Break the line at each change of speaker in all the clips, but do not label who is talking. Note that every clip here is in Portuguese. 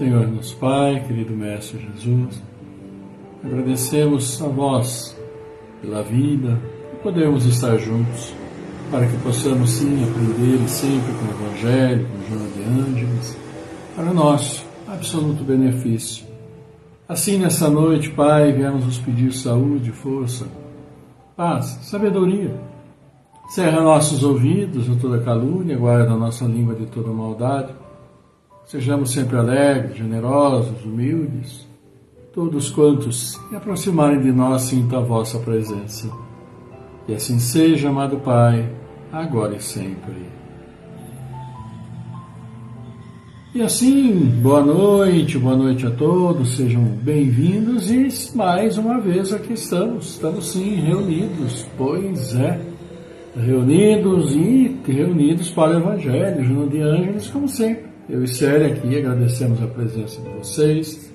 Senhor nosso Pai, querido Mestre Jesus, agradecemos a vós pela vida e podermos estar juntos para que possamos sim aprender sempre com o Evangelho, com Joana de Ângeles, para nosso absoluto benefício. Assim, nessa noite, Pai, viemos nos pedir saúde, força, paz, sabedoria. Cerra nossos ouvidos a toda calúnia, guarda a nossa língua de toda maldade. Sejamos sempre alegres, generosos, humildes, todos quantos se aproximarem de nós sintam a vossa presença. E assim seja, amado Pai, agora e sempre. E assim, boa noite a todos, sejam bem-vindos e mais uma vez aqui estamos sim reunidos, pois é, reunidos para o Evangelho, Joana de Ângeles, como sempre. Eu e Célia aqui agradecemos a presença de vocês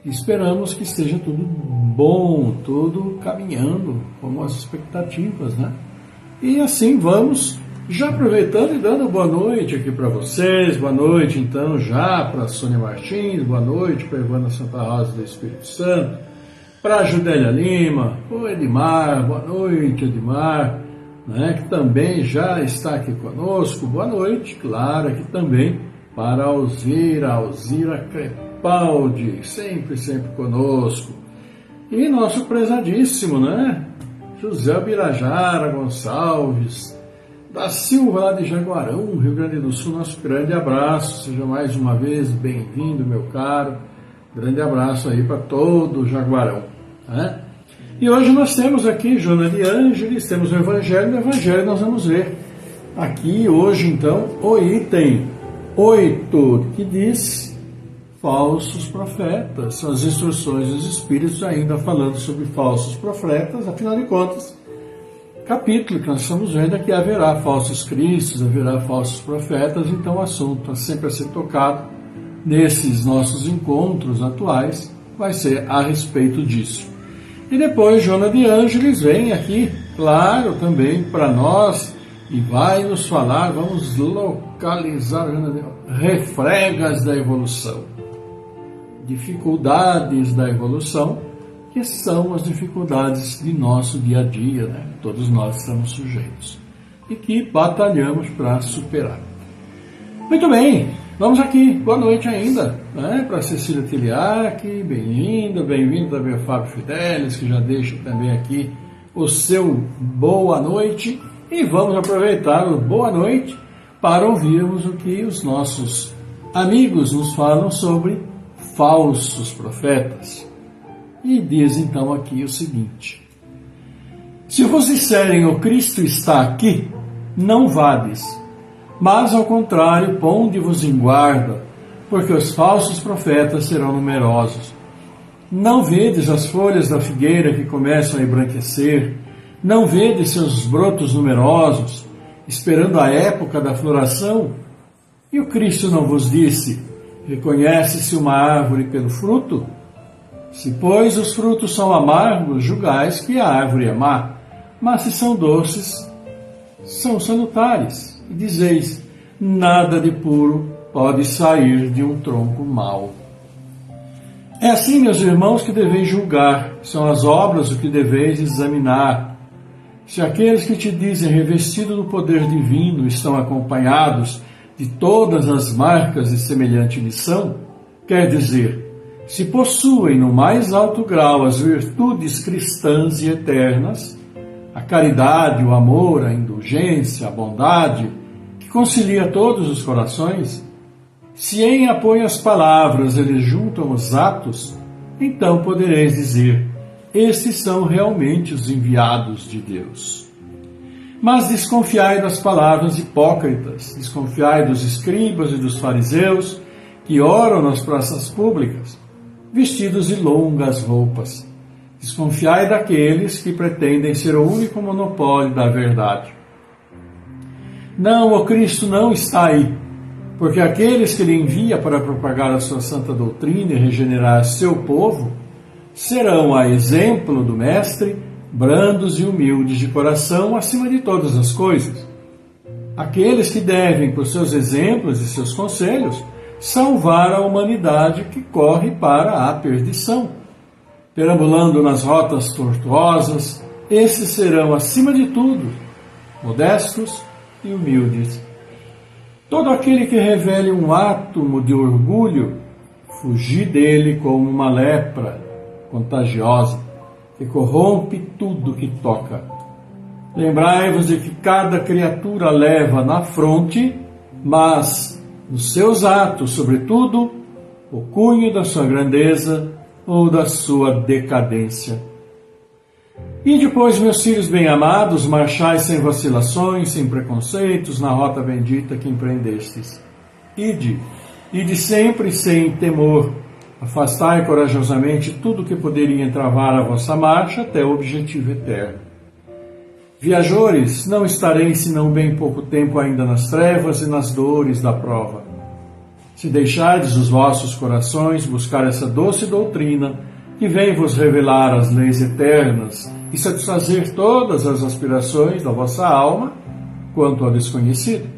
e esperamos que esteja tudo bom, tudo caminhando como as expectativas, né? E assim vamos, já aproveitando e dando boa noite aqui para vocês, boa noite então já para a Sônia Martins, boa noite para a Ivana Santa Rosa do Espírito Santo, para a Judélia Lima, o Edmar, boa noite Edmar, né, que também já está aqui conosco, boa noite, claro, aqui também para a Alzira Crepaldi, sempre conosco. E nosso prezadíssimo, né? José Birajara Gonçalves, da Silva, lá de Jaguarão, Rio Grande do Sul, nosso grande abraço. Seja mais uma vez bem-vindo, meu caro. Grande abraço aí para todo o Jaguarão, né? E hoje nós temos aqui Joana de Ângeles, temos o Evangelho. No Evangelho nós vamos ver aqui hoje, então, o item 8, que diz falsos profetas. São as instruções dos Espíritos ainda falando sobre falsos profetas. Afinal de contas, capítulo que nós estamos vendo é que haverá falsos cristos, haverá falsos profetas. Então o assunto sempre a ser tocado nesses nossos encontros atuais vai ser a respeito disso. E depois Joana de Ângeles vem aqui, claro, também para nós, e vai nos falar, vamos localizar refregas da evolução, dificuldades da evolução, que são as dificuldades de nosso dia a dia, né? Todos nós estamos sujeitos e que batalhamos para superar. Muito bem, vamos aqui, boa noite ainda, né? Para Cecília Tiliac, bem-vindo também a Fábio Fidelis, que já deixa também aqui o seu boa noite. E vamos aproveitar o boa noite para ouvirmos o que os nossos amigos nos falam sobre falsos profetas. E diz então aqui o seguinte: se vos disserem o Cristo está aqui, não vades, mas ao contrário, ponde-vos em guarda, porque os falsos profetas serão numerosos. Não vedes as folhas da figueira que começam a embranquecer? Não vedes seus brotos numerosos, esperando a época da floração? E o Cristo não vos disse: reconhece-se uma árvore pelo fruto? Se, pois, os frutos são amargos, julgais que a árvore é má, mas se são doces, são salutares. E dizeis: nada de puro pode sair de um tronco mau. É assim, meus irmãos, que deveis julgar, são as obras o que deveis examinar. Se aqueles que te dizem revestido do poder divino estão acompanhados de todas as marcas de semelhante lição, quer dizer, se possuem no mais alto grau as virtudes cristãs e eternas, a caridade, o amor, a indulgência, a bondade, que concilia todos os corações, se em apoio às palavras eles juntam os atos, então podereis dizer: estes são realmente os enviados de Deus. Mas desconfiai das palavras hipócritas, desconfiai dos escribas e dos fariseus que oram nas praças públicas, vestidos de longas roupas. Desconfiai daqueles que pretendem ser o único monopólio da verdade. Não, o Cristo não está aí, porque aqueles que ele envia para propagar a sua santa doutrina e regenerar seu povo serão, a exemplo do Mestre, brandos e humildes de coração acima de todas as coisas. Aqueles que devem, por seus exemplos e seus conselhos, salvar a humanidade que corre para a perdição. Perambulando nas rotas tortuosas, esses serão, acima de tudo, modestos e humildes. Todo aquele que revele um átomo de orgulho, fugir dele como uma lepra contagiosa, que corrompe tudo que toca. Lembrai-vos de que cada criatura leva na fronte, mas nos seus atos, sobretudo, o cunho da sua grandeza ou da sua decadência. E depois, meus filhos bem-amados, marchai sem vacilações, sem preconceitos, na rota bendita que empreendestes. Ide sempre sem temor, afastai corajosamente tudo que poderia entravar a vossa marcha até o objetivo eterno. Viajores, não estareis senão bem pouco tempo ainda nas trevas e nas dores da prova. Se deixardes os vossos corações buscar essa doce doutrina que vem vos revelar as leis eternas e satisfazer todas as aspirações da vossa alma quanto ao desconhecido.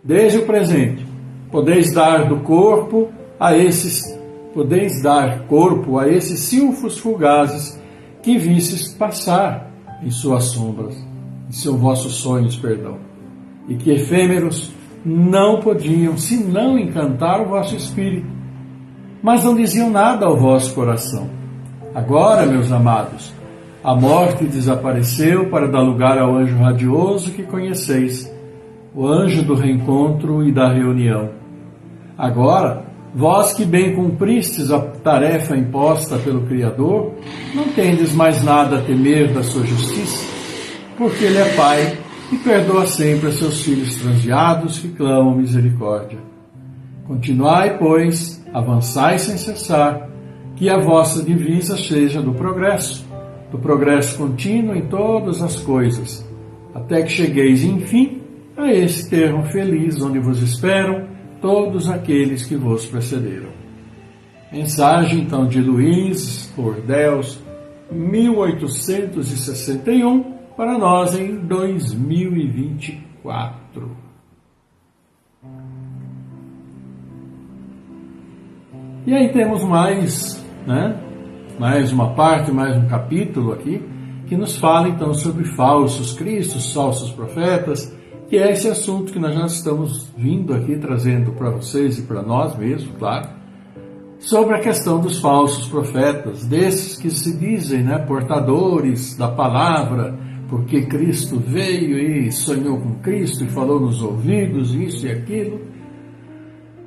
Desde o presente, podeis dar corpo a esses silfos fugazes que vistes passar em suas sombras, em seus vossos sonhos, e que efêmeros não podiam senão encantar o vosso espírito, mas não diziam nada ao vosso coração. Agora, meus amados, a morte desapareceu para dar lugar ao anjo radioso que conheceis, o anjo do reencontro e da reunião. Agora, vós que bem cumpristes a tarefa imposta pelo Criador, não tendes mais nada a temer da sua justiça, porque Ele é Pai e perdoa sempre a seus filhos transviados que clamam misericórdia. Continuai, pois, avançai sem cessar, que a vossa divisa seja do progresso contínuo em todas as coisas, até que chegueis, enfim, a esse termo feliz onde vos esperam todos aqueles que vos precederam. Mensagem, então, de Luís Ordels, 1861, para nós em 2024. E aí temos mais uma parte, mais um capítulo aqui, que nos fala então sobre falsos cristos, falsos profetas, que é esse assunto que nós já estamos vindo aqui trazendo para vocês e para nós mesmos, claro, sobre a questão dos falsos profetas, desses que se dizem portadores da palavra, porque Cristo veio e sonhou com Cristo e falou nos ouvidos, isso e aquilo.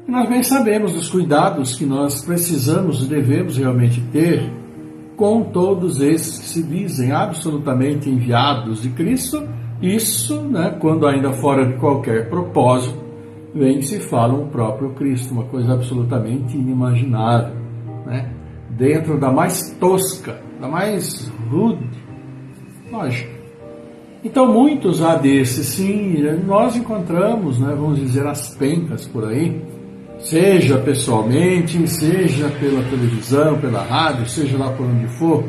E nós bem sabemos dos cuidados que nós precisamos e devemos realmente ter com todos esses que se dizem absolutamente enviados de Cristo. Isso, quando ainda fora de qualquer propósito, vem e se fala o próprio Cristo, uma coisa absolutamente inimaginável, dentro da mais tosca, da mais rude lógica. Então, muitos desses, sim, nós encontramos, vamos dizer, as pencas por aí, seja pessoalmente, seja pela televisão, pela rádio, seja lá por onde for,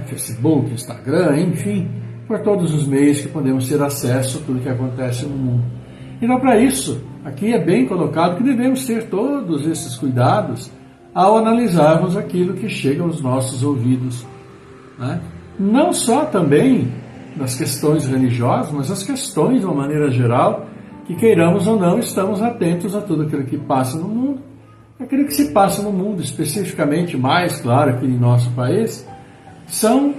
Facebook, Instagram, enfim, por todos os meios que podemos ter acesso a tudo que acontece no mundo. Então, para isso, aqui é bem colocado que devemos ter todos esses cuidados ao analisarmos aquilo que chega aos nossos ouvidos. Não só também das questões religiosas, mas as questões de uma maneira geral, que queiramos ou não, estamos atentos a tudo aquilo que passa no mundo. Aquilo que se passa no mundo, especificamente mais, claro, aqui em nosso país, são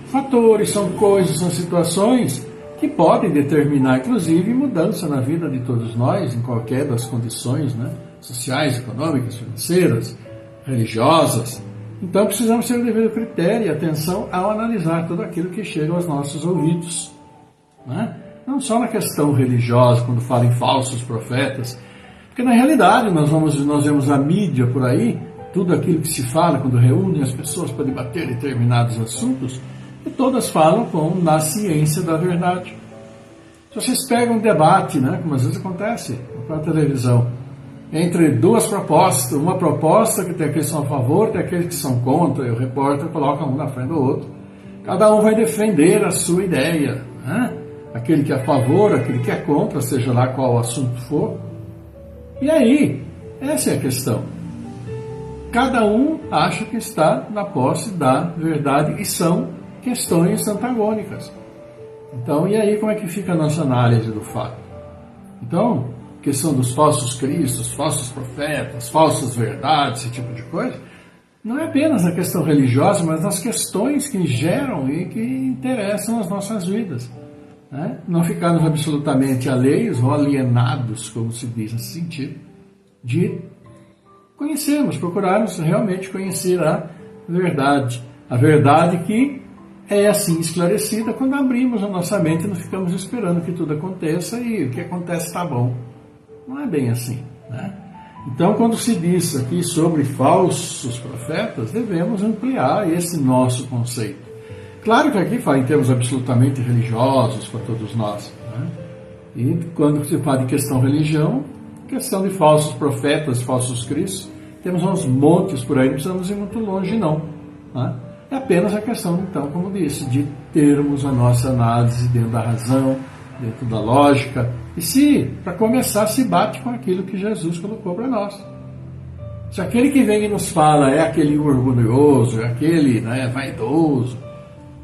fatores, são coisas, são situações que podem determinar, inclusive, mudança na vida de todos nós, em qualquer das condições sociais, econômicas, financeiras, religiosas. Então, precisamos ter o devido critério e atenção ao analisar tudo aquilo que chega aos nossos ouvidos. Não só na questão religiosa, quando fala em falsos profetas, porque na realidade nós vemos a mídia por aí, tudo aquilo que se fala quando reúne as pessoas para debater determinados assuntos, e todas falam na ciência da verdade. Se vocês pegam um debate, como às vezes acontece na televisão, entre duas propostas, uma proposta que tem aqueles que são a favor, tem aqueles que são contra, e o repórter coloca um na frente do outro. Cada um vai defender a sua ideia, aquele que é a favor, aquele que é contra, seja lá qual o assunto for. E aí, essa é a questão. Cada um acha que está na posse da verdade e são questões antagônicas. Então, e aí como é que fica a nossa análise do fato? Então, questão dos falsos cristos, falsos profetas, falsas verdades, esse tipo de coisa, não é apenas na questão religiosa, mas nas questões que geram e que interessam as nossas vidas. Né? Não ficarmos absolutamente alheios ou alienados, como se diz nesse sentido, de conhecermos, procurarmos realmente conhecer a verdade. A verdade que é assim esclarecida quando abrimos a nossa mente e não ficamos esperando que tudo aconteça e o que acontece está bom. Não é bem assim, né? Então, quando se diz aqui sobre falsos profetas, devemos ampliar esse nosso conceito. Claro que aqui fala em termos absolutamente religiosos para todos nós, né? E quando se fala de questão religião, questão de falsos profetas, falsos cristos, temos uns montes por aí, não precisamos ir muito longe não, né? É apenas a questão, então, como disse, de termos a nossa análise dentro da razão, dentro da lógica, e se, para começar, se bate com aquilo que Jesus colocou para nós. Se aquele que vem e nos fala é aquele orgulhoso, é aquele, né, vaidoso,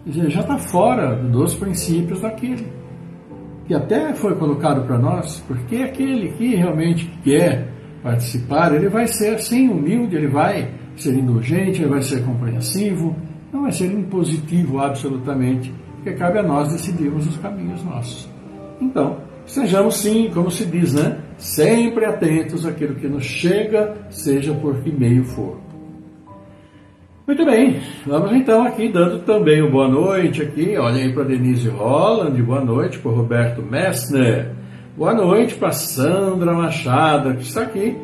já está fora dos princípios daquele, que até foi colocado para nós, porque aquele que realmente quer participar, ele vai ser assim, humilde, ele vai ser indulgente, ele vai ser compreensivo, não vai ser impositivo absolutamente, porque cabe a nós decidirmos os caminhos nossos. Então, sejamos sim, como se diz, né? Sempre atentos àquilo que nos chega, seja por que meio for. Muito bem, vamos então aqui dando também uma boa noite aqui, olha aí para Denise Holland, boa noite para Roberto Messner, boa noite para Sandra Machado, que está aqui,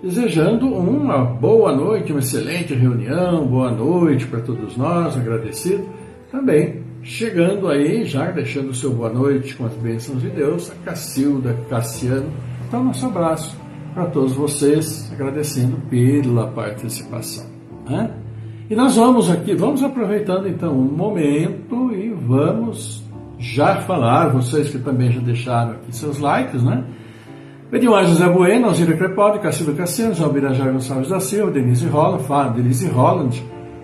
desejando uma boa noite, uma excelente reunião, boa noite para todos nós, agradecido também. Chegando aí, já deixando o seu boa noite com as bênçãos de Deus, a Cacilda Cassiano. Então, nosso abraço para todos vocês, agradecendo pela participação. Né? E nós vamos aqui, vamos aproveitando então um momento e vamos já falar, vocês que também já deixaram aqui seus likes, né? Edmar José Bueno, Alzira Crepaldi, Cacilda Cassiano, João Birajá Gonçalves da Silva, Denise Holland,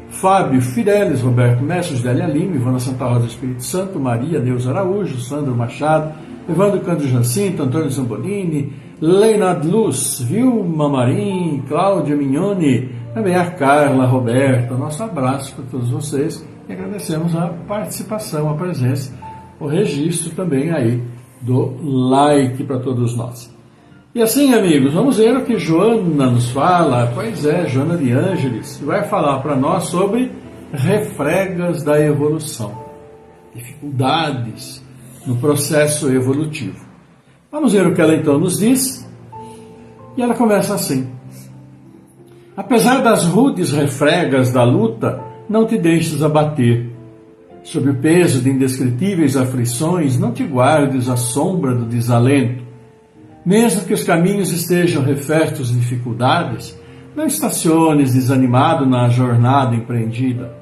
Fábio Fidelis, Roberto Mestre, Délia Lima, Ivana Santa Rosa Espírito Santo, Maria Neuza Araújo, Sandro Machado, Evandro Cândido Jacinto, Antônio Zambolini, Leonardo Luz, Vilma Marim, Cláudia Mignoni, também a Carla Roberta. Nosso abraço para todos vocês e agradecemos a participação, a presença, o registro também aí do like para todos nós. E assim, amigos, vamos ver o que Joana nos fala. Pois é, Joana de Ângeles vai falar para nós sobre refregas da evolução, dificuldades no processo evolutivo. Vamos ver o que ela então nos diz. E ela começa assim: apesar das rudes refregas da luta, não te deixes abater. Sob o peso de indescritíveis aflições, não te guardes à sombra do desalento. Mesmo que os caminhos estejam refertos de dificuldades, não estaciones desanimado na jornada empreendida.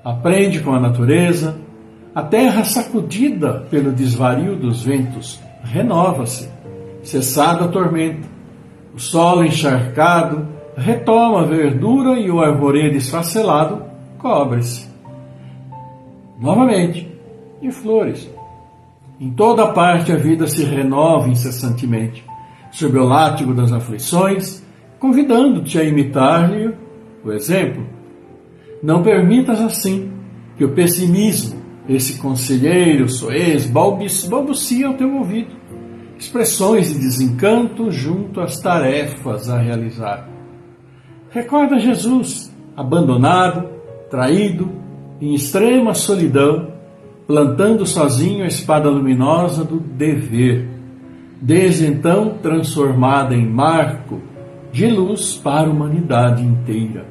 Aprende com a natureza, a terra sacudida pelo desvario dos ventos renova-se, cessada a tormenta. O solo encharcado retoma a verdura e o arvoredo esfacelado cobre-se novamente de flores. Em toda parte a vida se renova incessantemente, sob o látigo das aflições, convidando-te a imitar-lhe o exemplo. Não permitas assim que o pessimismo, esse conselheiro soez, balbucie ao teu ouvido expressões de desencanto junto às tarefas a realizar. Recorda Jesus, abandonado, traído, em extrema solidão, plantando sozinho a espada luminosa do dever, desde então transformada em marco de luz para a humanidade inteira.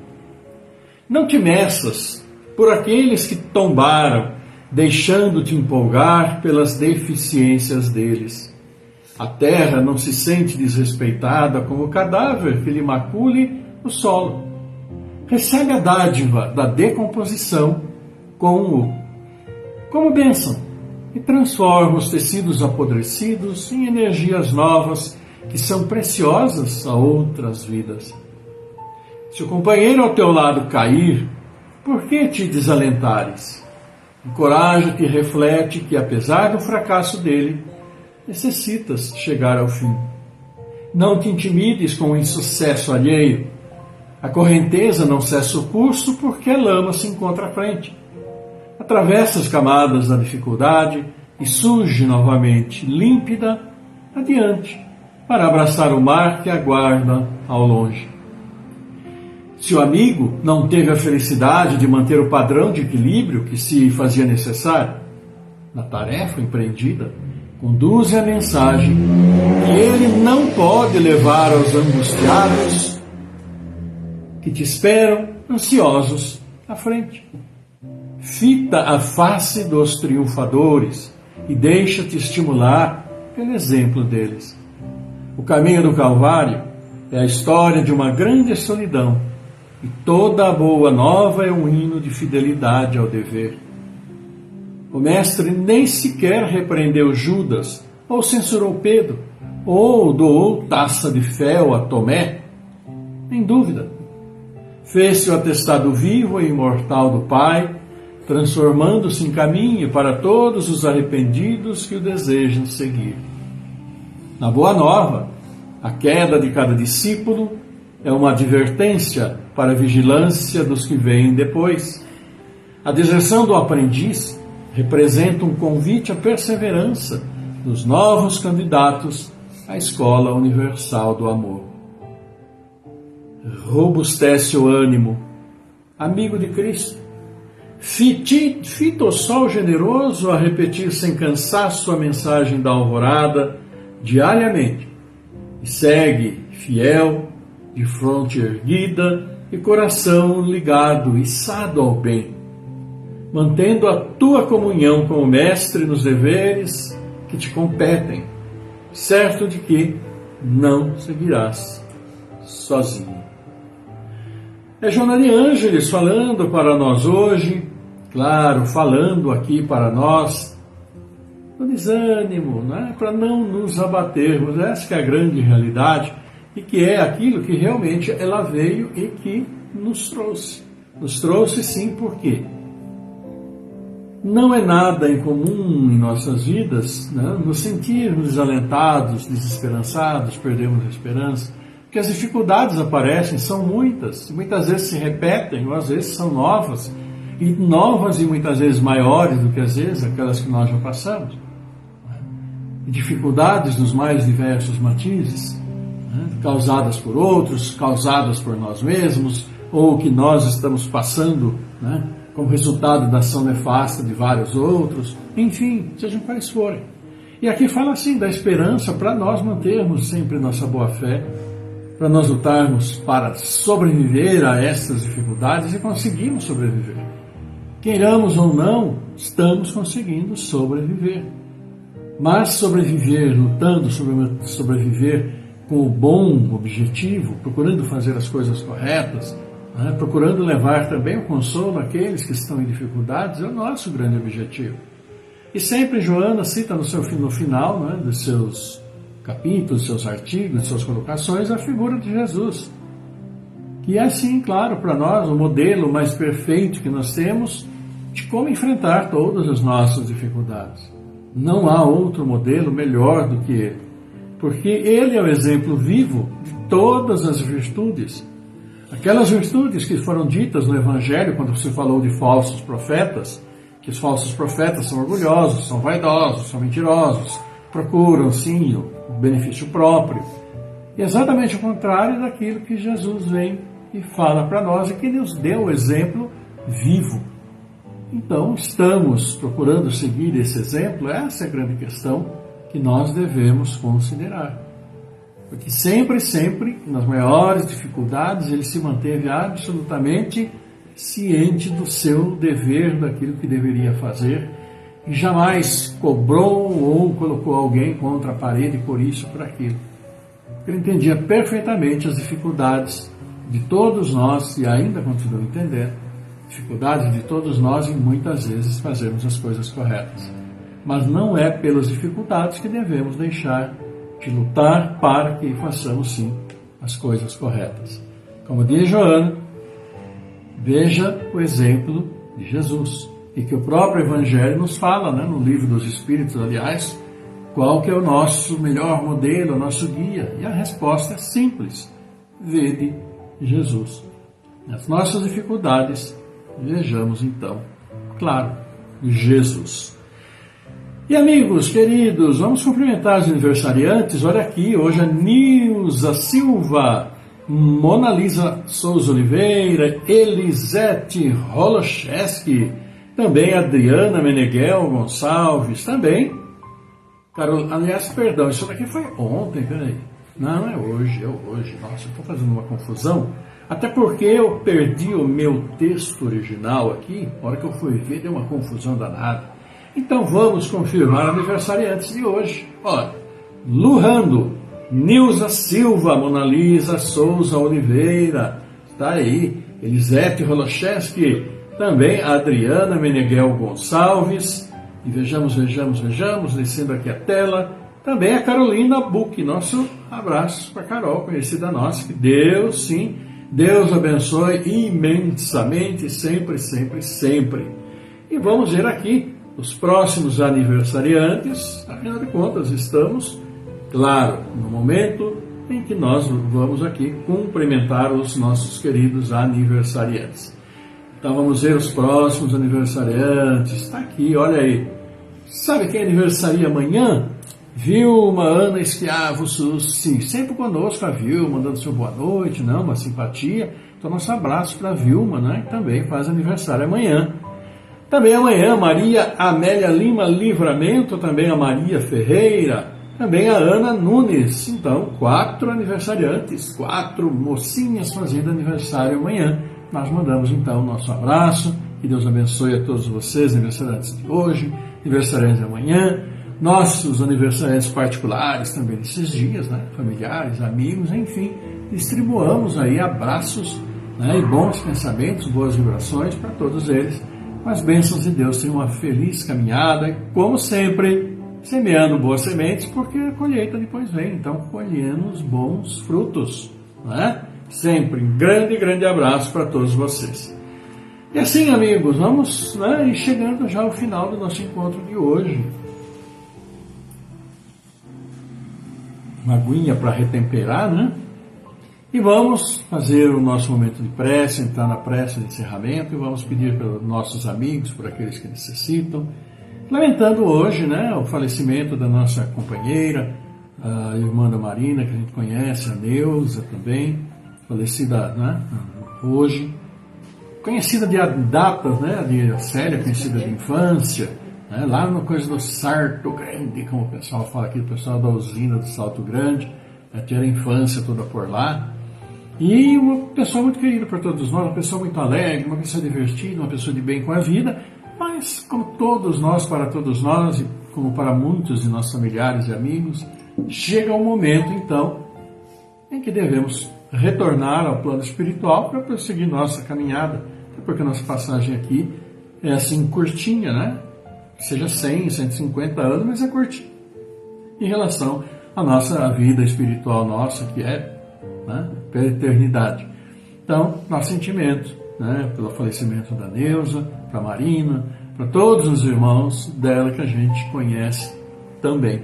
Não te meças por aqueles que tombaram, deixando-te empolgar pelas deficiências deles. A terra não se sente desrespeitada como o cadáver que lhe macule o solo. Recebe a dádiva da decomposição como bênção, e transforma os tecidos apodrecidos em energias novas que são preciosas a outras vidas. Se o companheiro ao teu lado cair, por que te desalentares? Encoraja-te e reflete que, apesar do fracasso dele, necessitas chegar ao fim. Não te intimides com o insucesso alheio. A correnteza não cessa o curso porque a lama se encontra à frente. Atravessa as camadas da dificuldade e surge novamente, límpida, adiante, para abraçar o mar que aguarda ao longe. Se o amigo não teve a felicidade de manter o padrão de equilíbrio que se fazia necessário, na tarefa empreendida, conduze a mensagem que ele não pode levar aos angustiados que te esperam ansiosos à frente. Fita a face dos triunfadores e deixa-te estimular pelo exemplo deles. O caminho do Calvário é a história de uma grande solidão e toda a boa nova é um hino de fidelidade ao dever. O mestre nem sequer repreendeu Judas, ou censurou Pedro, ou doou taça de fel a Tomé. Em dúvida, fez-se o atestado vivo e imortal do Pai, transformando-se em caminho para todos os arrependidos que o desejam seguir. Na Boa Nova, a queda de cada discípulo é uma advertência para a vigilância dos que vêm depois. A deserção do aprendiz representa um convite à perseverança dos novos candidatos à Escola Universal do Amor. Robustece o ânimo, amigo de Cristo. Fita o sol generoso a repetir sem cansaço a mensagem da alvorada diariamente e segue fiel, de fronte erguida e coração ligado, içado ao bem, mantendo a tua comunhão com o Mestre nos deveres que te competem, certo de que não seguirás sozinho. É Joana de Ângeles falando para nós hoje, claro, falando aqui para nós, do desânimo, né? Para não nos abatermos, essa que é a grande realidade, e que é aquilo que realmente ela veio e que nos trouxe. Nos trouxe sim, por quê? Não é nada incomum em nossas vidas, né, nos sentirmos desalentados, desesperançados, perdemos a esperança, porque as dificuldades aparecem, são muitas, muitas vezes se repetem, ou às vezes são novas e muitas vezes maiores do que às vezes aquelas que nós já passamos. E dificuldades nos mais diversos matizes, né, causadas por outros, causadas por nós mesmos, ou que nós estamos passando, né, como resultado da ação nefasta de vários outros, enfim, sejam quais forem. E aqui fala assim da esperança para nós mantermos sempre nossa boa fé, para nós lutarmos para sobreviver a estas dificuldades e conseguirmos sobreviver. Queiramos ou não, estamos conseguindo sobreviver. Mas sobreviver, lutando, sobreviver com o bom objetivo, procurando fazer as coisas corretas, né, procurando levar também o consolo àqueles que estão em dificuldades, é o nosso grande objetivo. E sempre Joana cita no final, né, dos seus capítulos, seus artigos, suas colocações, a figura de Jesus, que é assim, claro, para nós o modelo mais perfeito que nós temos de como enfrentar todas as nossas dificuldades. Não há outro modelo melhor do que ele, porque ele é o exemplo vivo de todas as virtudes. Aquelas virtudes que foram ditas no Evangelho, quando se falou de falsos profetas, que os falsos profetas são orgulhosos, são vaidosos, são mentirosos, procuram, sim, o benefício próprio. E exatamente o contrário daquilo que Jesus vem e fala para nós e que nos deu o exemplo vivo. Então, estamos procurando seguir esse exemplo? Essa é a grande questão que nós devemos considerar. Porque sempre, nas maiores dificuldades, ele se manteve absolutamente ciente do seu dever, daquilo que deveria fazer, e jamais cobrou ou colocou alguém contra a parede por isso ou por aquilo. Ele entendia perfeitamente as dificuldades de todos nós, e ainda continua entendendo, dificuldades de todos nós em muitas vezes fazermos as coisas corretas. Mas não é pelas dificuldades que devemos deixar de lutar para que façamos sim as coisas corretas. Como diz Joana, veja o exemplo de Jesus, e que o próprio Evangelho nos fala, né, no Livro dos Espíritos, aliás, qual que é o nosso melhor modelo, o nosso guia. E a resposta é simples: vede Jesus. Nas nossas dificuldades, vejamos então, claro, Jesus. E amigos queridos, vamos cumprimentar os aniversariantes. Olha aqui, hoje a Nilza Silva, Mona Lisa Souza Oliveira, Elisete Holocheski, também Adriana Meneghel Gonçalves, também. Aliás, perdão, isso daqui foi ontem, peraí. Não, é hoje. Nossa, eu estou fazendo uma confusão. Até porque eu perdi o meu texto original aqui, na hora que eu fui ver, deu uma confusão danada. Então vamos confirmar aniversariantes de hoje. Olha, Luhando, Nilza Silva, Mona Lisa Souza Oliveira, está aí. Elisete Holocheski, também a Adriana Meneghel Gonçalves. E vejamos, descendo aqui a tela, também a Carolina Buch. Nosso abraço para a Carol, conhecida nossa, que Deus, sim, Deus abençoe imensamente, sempre, sempre, sempre. E vamos ver aqui os próximos aniversariantes. Afinal de contas, estamos, claro, no momento em que nós vamos aqui cumprimentar os nossos queridos aniversariantes. Então vamos ver os próximos aniversariantes. Está aqui, olha aí. Sabe quem aniversaria amanhã? Vilma Ana Esquiavo Sussi, sempre conosco a Vilma, dando seu boa noite, não, uma simpatia. Então nosso abraço para a Vilma, né, que também faz aniversário amanhã. Também amanhã, Maria Amélia Lima Livramento, também a Maria Ferreira, também a Ana Nunes. Então, 4 aniversariantes, 4 mocinhas fazendo aniversário amanhã. Nós mandamos então o nosso abraço, que Deus abençoe a todos vocês, aniversariantes de hoje, aniversariantes de amanhã, nossos aniversariantes particulares também nesses dias, né? Familiares, amigos, enfim, distribuamos aí abraços, né? E bons pensamentos, boas vibrações para todos eles. Com as bênçãos de Deus, tenham uma feliz caminhada, como sempre, semeando boas sementes, porque a colheita depois vem, então colhemos bons frutos, né? Sempre um grande abraço para todos vocês. E assim, amigos, vamos, né, chegando já ao final do nosso encontro de hoje. Uma aguinha para retemperar, né? E vamos fazer o nosso momento de prece, entrar na prece de encerramento, e vamos pedir pelos nossos amigos, por aqueles que necessitam, lamentando hoje, né, o falecimento da nossa companheira, a irmã da Marina, que a gente conhece, a Neuza também, falecida, né, hoje, conhecida de datas, né, de Célia, conhecida de infância, né, lá no coisa do Salto Grande, como o pessoal fala aqui, o pessoal da usina do Salto Grande, né, tinha a infância toda por lá, e uma pessoa muito querida por todos nós, uma pessoa muito alegre, uma pessoa divertida, uma pessoa de bem com a vida, mas como todos nós, para todos nós, e como para muitos de nossos familiares e amigos, chega um momento, então, em que devemos retornar ao plano espiritual para prosseguir nossa caminhada, porque a nossa passagem aqui é assim curtinha, né? Seja 100, 150 anos, mas é curtinha em relação à nossa vida espiritual nossa, que é, né, pela eternidade. Então, nosso sentimento, né, pelo falecimento da Neuza, para a Marina, para todos os irmãos dela que a gente conhece também,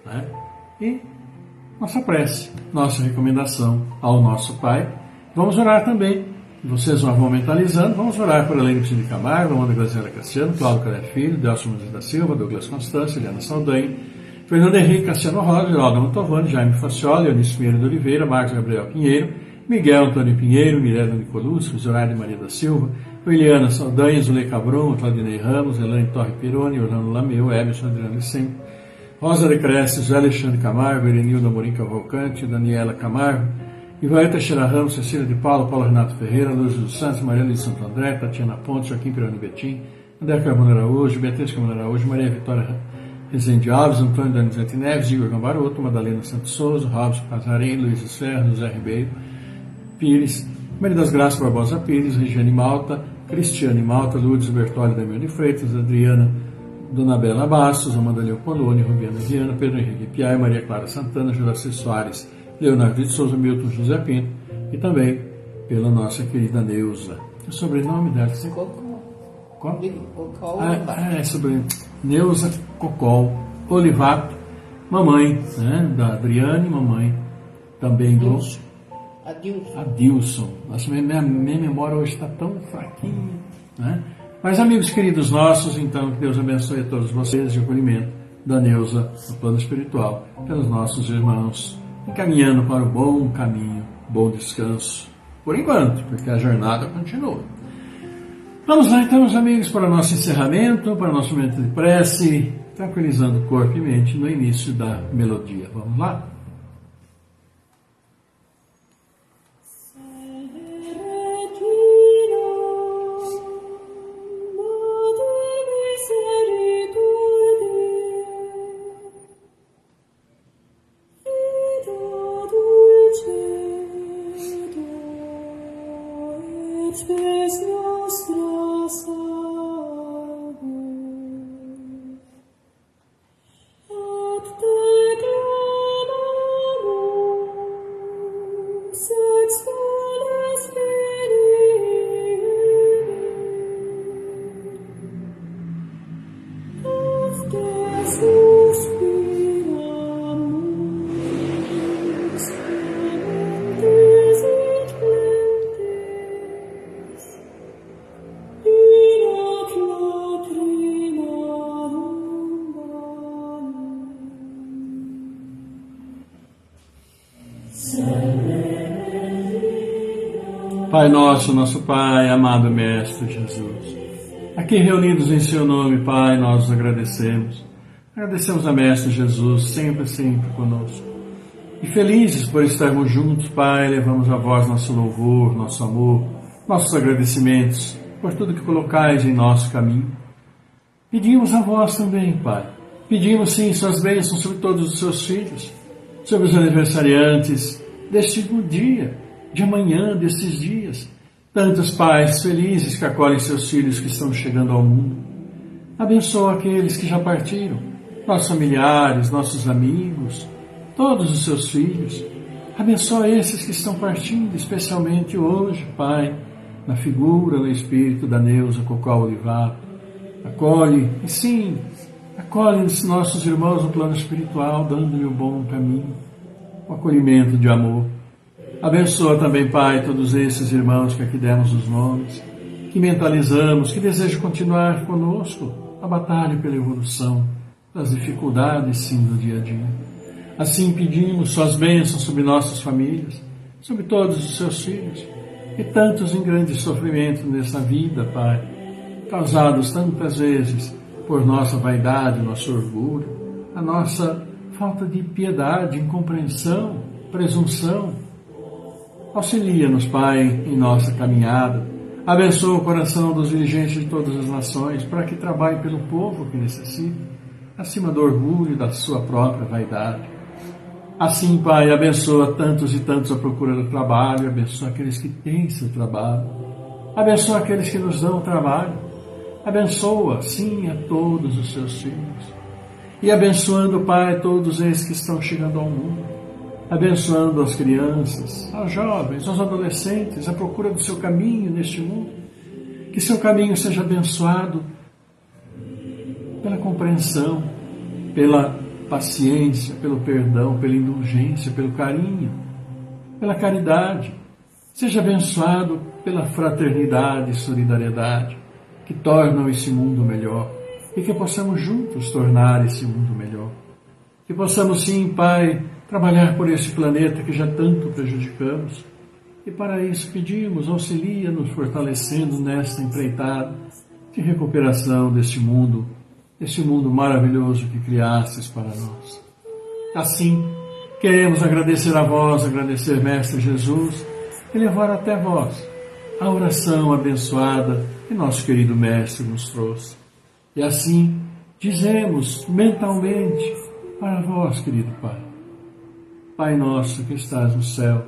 né? E nossa prece, nossa recomendação ao nosso Pai. Vamos orar também. Vocês vão mentalizando. Vamos orar por Helene de Camargo, Amanda Graziela Cassiano, Cláudio Calé Filho, Delcio Muniz da Silva, Douglas Constância, Eliana Saldanha, Fernando Henrique Cassiano Rosa, Geraldo Mantovani, Jaime Facioli, Eunice Pinheiro de Oliveira, Marcos Gabriel Pinheiro, Miguel Antônio Pinheiro, Mirella Nicolusco, Zoraide Maria da Silva, Eliana Saldanha, Zulei Cabrum, Claudinei Ramos, Elaine Torre Pironi, Orlando Lameu, Emerson Adriano Licem, Rosa de Cresce, José Alexandre Camargo, Erenilda Amorim Cavalcante, Daniela Camargo, Ivaí Teixeira Ramos, Cecília de Paulo, Paulo Renato Ferreira, Luz dos Santos, Mariana de Santo André, Tatiana Pontes, Joaquim Pironi Betim, André Carmona Araújo, Beatriz Carmona Araújo, Maria Vitória Rezende Alves, Antônio Danizete Neves, Igor Gambaroto, Madalena Santos Souza, Robson Casarém, Luiz Esferro, José Ribeiro Pires, Maria das Graças Barbosa Pires, Regiane Malta, Cristiane Malta, Lourdes Bertoli Damião de Freitas, Adriana Dona Bela Bastos, Amanda Leopoloni, Rubiana Viana, Pedro Henrique Piai, Maria Clara Santana, Juraci Soares, Leonardo de Souza, Milton José Pinto e também pela nossa querida Neuza. O sobrenome dela? Qual? É sobre Neuza Cocol Olivato, mamãe, né, da Adriane, mamãe também do Adilson. Nossa, minha memória hoje está tão fraquinha, né? Mas, amigos queridos nossos, então, que Deus abençoe a todos vocês e o acolhimento da Neuza no plano espiritual, pelos nossos irmãos, encaminhando para o bom caminho, bom descanso, por enquanto, porque a jornada continua. Vamos lá, então, meus amigos, para o nosso encerramento, para o nosso momento de prece, tranquilizando corpo e mente no início da melodia. Vamos lá? Pai nosso, nosso Pai, amado Mestre Jesus, aqui reunidos em Seu nome, Pai, nós os agradecemos. Agradecemos a Mestre Jesus, sempre, sempre conosco. E felizes por estarmos juntos, Pai, levamos a vós nosso louvor, nosso amor, nossos agradecimentos por tudo que colocais em nosso caminho. Pedimos a vós também, Pai. Pedimos, sim, suas bênçãos sobre todos os seus filhos, sobre os aniversariantes deste dia, de amanhã, destes dias. Tantos pais felizes que acolhem seus filhos que estão chegando ao mundo. Abençoa aqueles que já partiram, nossos familiares, nossos amigos, todos os seus filhos. Abençoa esses que estão partindo, especialmente hoje, Pai, na figura, no espírito da Neuza Cocol Olivato. Acolhe, e sim, acolhe os nossos irmãos no plano espiritual, dando-lhe o bom caminho, o acolhimento de amor. Abençoa também, Pai, todos esses irmãos que aqui demos os nomes, que mentalizamos, que desejam continuar conosco a batalha pela evolução das dificuldades, sim, do dia a dia. Assim pedimos suas bênçãos sobre nossas famílias, sobre todos os seus filhos, e tantos em grande sofrimento nessa vida, Pai, causados tantas vezes por nossa vaidade, nosso orgulho, a nossa falta de piedade, incompreensão, presunção. Auxilia-nos, Pai, em nossa caminhada. Abençoa o coração dos dirigentes de todas as nações para que trabalhem pelo povo que necessita, acima do orgulho da sua própria vaidade. Assim, Pai, abençoa tantos e tantos à procura do trabalho, abençoa aqueles que têm seu trabalho, abençoa aqueles que nos dão trabalho, abençoa, sim, a todos os seus filhos. E abençoando, Pai, todos esses que estão chegando ao mundo, abençoando as crianças, aos jovens, aos adolescentes, à procura do seu caminho neste mundo. Que seu caminho seja abençoado pela compreensão, pela paciência, pelo perdão, pela indulgência, pelo carinho, pela caridade. Seja abençoado pela fraternidade e solidariedade que tornam esse mundo melhor e que possamos juntos tornar esse mundo melhor. Que possamos, sim, Pai, trabalhar por esse planeta que já tanto prejudicamos. E para isso pedimos, auxilia-nos fortalecendo nesta empreitada de recuperação deste mundo maravilhoso que criastes para nós. Assim, queremos agradecer a vós, agradecer, Mestre Jesus, e levar até vós a oração abençoada que nosso querido Mestre nos trouxe. E assim, dizemos mentalmente para vós, querido Pai: Pai nosso que estás no céu,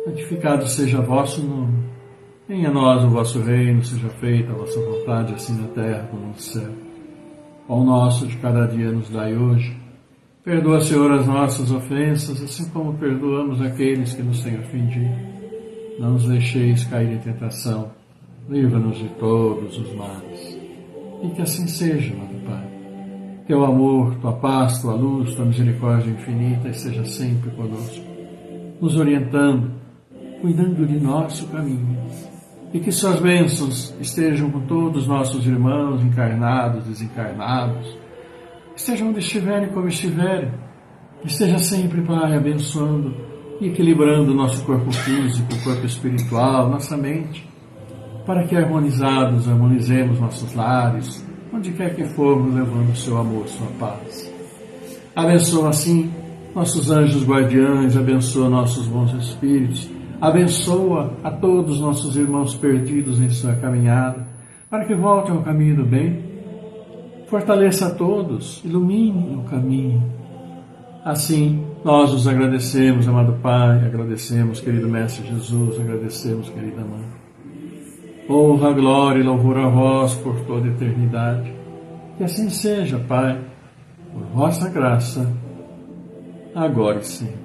santificado seja vosso nome. Venha a nós o vosso reino, seja feita a vossa vontade, assim na terra como no céu. Pão nosso de cada dia nos dai hoje. Perdoa, Senhor, as nossas ofensas, assim como perdoamos aqueles que nos têm ofendido. Não nos deixeis cair em tentação. Livra-nos de todos os males. E que assim seja, amado Pai. Teu amor, tua paz, tua luz, tua misericórdia infinita esteja sempre conosco, nos orientando, cuidando de nosso caminho. E que suas bênçãos estejam com todos os nossos irmãos, encarnados, desencarnados, estejam onde estiverem, como estiverem. Esteja sempre, Pai, abençoando e equilibrando o nosso corpo físico, o corpo espiritual, nossa mente, para que harmonizemos nossos lares, onde quer que formos, levando o seu amor, sua paz. Abençoa, assim, nossos anjos guardiães, abençoa nossos bons espíritos, abençoa a todos os nossos irmãos perdidos em sua caminhada, para que voltem ao caminho do bem. Fortaleça a todos, ilumine o caminho. Assim, nós os agradecemos, amado Pai, agradecemos, querido Mestre Jesus, agradecemos, querida Mãe. Honra, glória e louvor a vós por toda a eternidade. Que assim seja, Pai, por vossa graça, agora e sempre.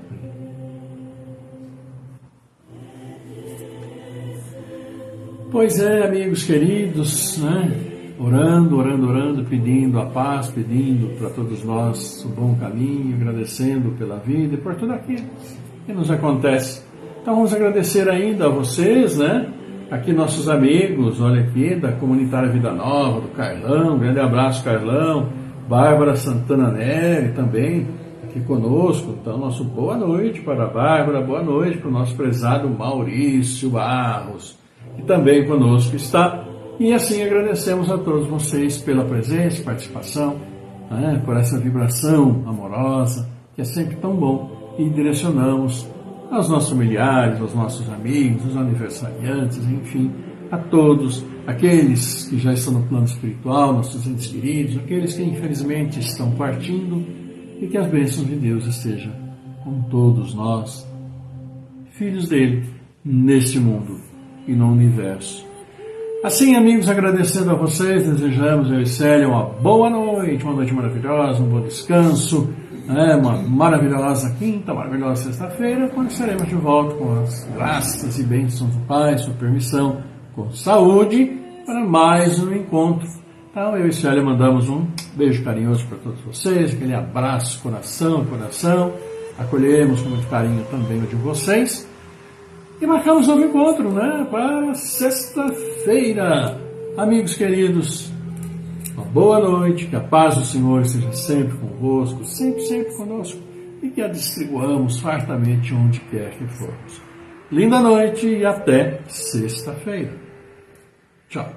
Pois é, amigos queridos, né? Orando, pedindo a paz, pedindo para todos nós o bom caminho, agradecendo pela vida e por tudo aquilo que nos acontece. Então vamos agradecer ainda a vocês, né? Aqui nossos amigos, olha aqui, da Comunitária Vida Nova, do Carlão, grande abraço, Carlão, Bárbara Santana Neri também, aqui conosco. Então, nosso boa noite para a Bárbara, boa noite para o nosso prezado Maurício Barros, que também conosco está. E assim agradecemos a todos vocês pela presença, participação, né, por essa vibração amorosa, que é sempre tão bom, e direcionamos aos nossos familiares, aos nossos amigos, aos aniversariantes, enfim, a todos aqueles que já estão no plano espiritual, nossos entes queridos, aqueles que infelizmente estão partindo, e que as bênçãos de Deus estejam com todos nós, filhos dele, neste mundo e no universo. Assim, amigos, agradecendo a vocês, desejamos, eu e Célia, uma boa noite maravilhosa, um bom descanso, uma maravilhosa quinta, maravilhosa sexta-feira, quando estaremos de volta com as graças e bênçãos do Pai, sua permissão, com saúde, para mais um encontro. Então, eu e Célia mandamos um beijo carinhoso para todos vocês, aquele abraço, coração, acolhemos com muito carinho também o de vocês, e marcamos um novo encontro, né, para sexta-feira. Amigos queridos, uma boa noite, que a paz do Senhor esteja sempre convosco, sempre conosco, e que a distribuamos fartamente onde quer que formos. Linda noite e até sexta-feira. Tchau.